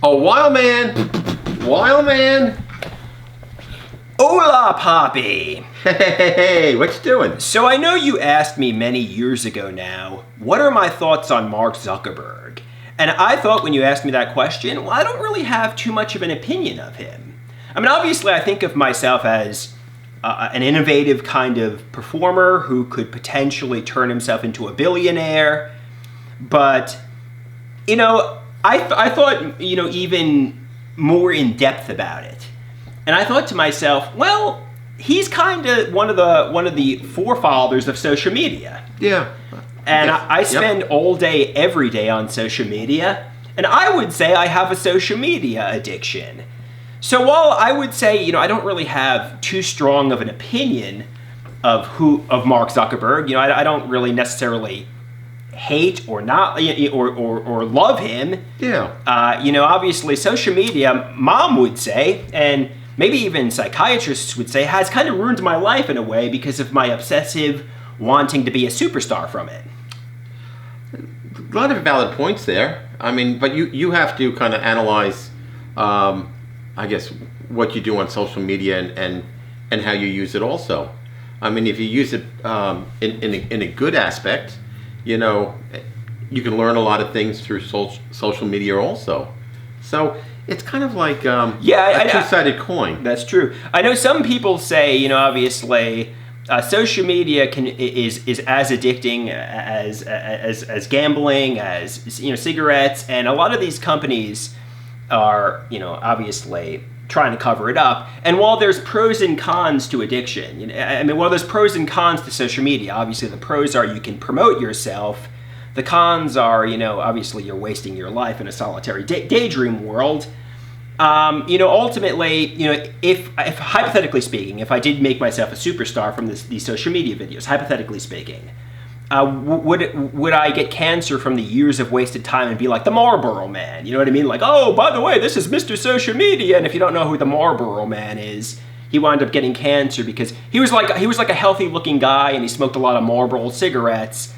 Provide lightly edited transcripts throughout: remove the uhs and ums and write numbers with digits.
Oh, Wildman! Wildman! Hola, Papi! Hey, what you doing? So I know you asked me many years ago now, what are my thoughts on Mark Zuckerberg? And I thought when you asked me that question, well, I don't really have too much of an opinion of him. I mean, obviously I think of myself as an innovative kind of performer who could potentially turn himself into a billionaire. But, I thought, even more in depth about it. And I thought to myself, well, he's kind of one of the forefathers of social media. Yeah. And Yes. I spend all day, every day on social media. And I would say I have a social media addiction. So while I would say, I don't really have too strong of an opinion of Mark Zuckerberg, I don't really necessarily hate or not or love him. Yeah. Obviously social media, mom would say, and maybe even psychiatrists would say, has kind of ruined my life in a way because of my obsessive wanting to be a superstar from it. A lot of valid points there. I mean, but you have to kind of analyze, I guess, what you do on social media and how you use it also. I mean, if you use it in a good aspect, you can learn a lot of things through social media also. So it's kind of like a two-sided coin. That's true. I know some people say, obviously, social media is as addicting as gambling, as cigarettes, and a lot of these companies are obviously trying to cover it up. And while there's pros and cons to addiction, while there's pros and cons to social media, obviously the pros are you can promote yourself. The cons are, obviously you're wasting your life in a solitary daydream world. Ultimately, if hypothetically speaking, if I did make myself a superstar from these social media videos, hypothetically speaking, would I get cancer from the years of wasted time and be like the Marlboro Man? You know what I mean? Like, oh, by the way, this is Mr. Social Media, and if you don't know who the Marlboro Man is, he wound up getting cancer because he was like a healthy-looking guy and he smoked a lot of Marlboro cigarettes.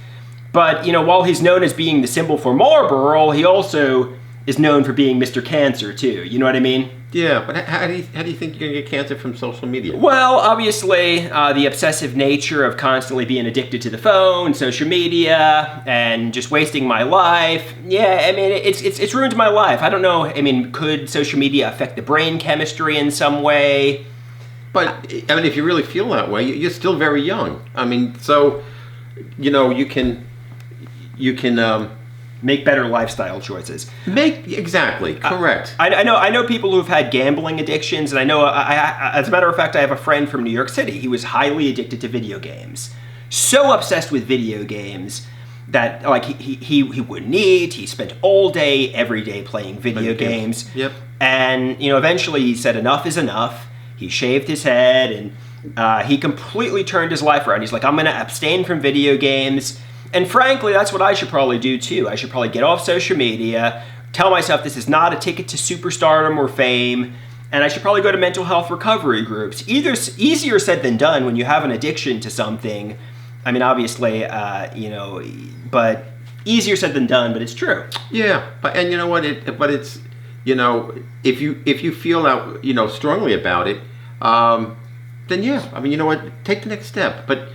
But while he's known as being the symbol for Marlboro, he also is known for being Mr. Cancer too. You know what I mean? Yeah, but how do you think you're gonna get cancer from social media? Well, obviously, the obsessive nature of constantly being addicted to the phone, social media, and just wasting my life. Yeah, it's ruined my life. I don't know. Could social media affect the brain chemistry in some way? But if you really feel that way, you're still very young. So you can make better lifestyle choices. Exactly, correct. I know people who've had gambling addictions, and I know, as a matter of fact, I have a friend from New York City. He was highly addicted to video games. So obsessed with video games that he wouldn't eat. He spent all day, every day playing video games. Yep. And eventually he said enough is enough. He shaved his head and he completely turned his life around. He's like, I'm going to abstain from video games. And frankly, that's what I should probably do too. I should probably get off social media, tell myself this is not a ticket to superstardom or fame, and I should probably go to mental health recovery groups. Easier said than done when you have an addiction to something. Obviously, but easier said than done, but it's true. Yeah, but you know what? It's if you feel that strongly about it, then yeah. You know what? Take the next step, but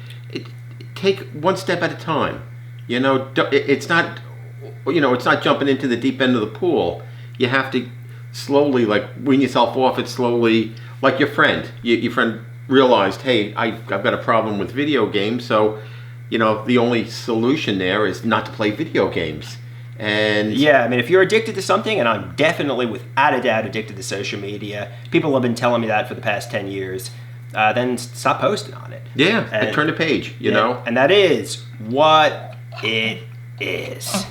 take one step at a time. It's not jumping into the deep end of the pool. You have to slowly wean yourself off it slowly, like your friend. Your friend realized, hey, I've got a problem with video games, so the only solution there is not to play video games. And yeah, if you're addicted to something, and I'm definitely without a doubt addicted to social media, people have been telling me that for the past 10 years, then stop posting on it. Yeah, and turn the page, you know? And that is what it is.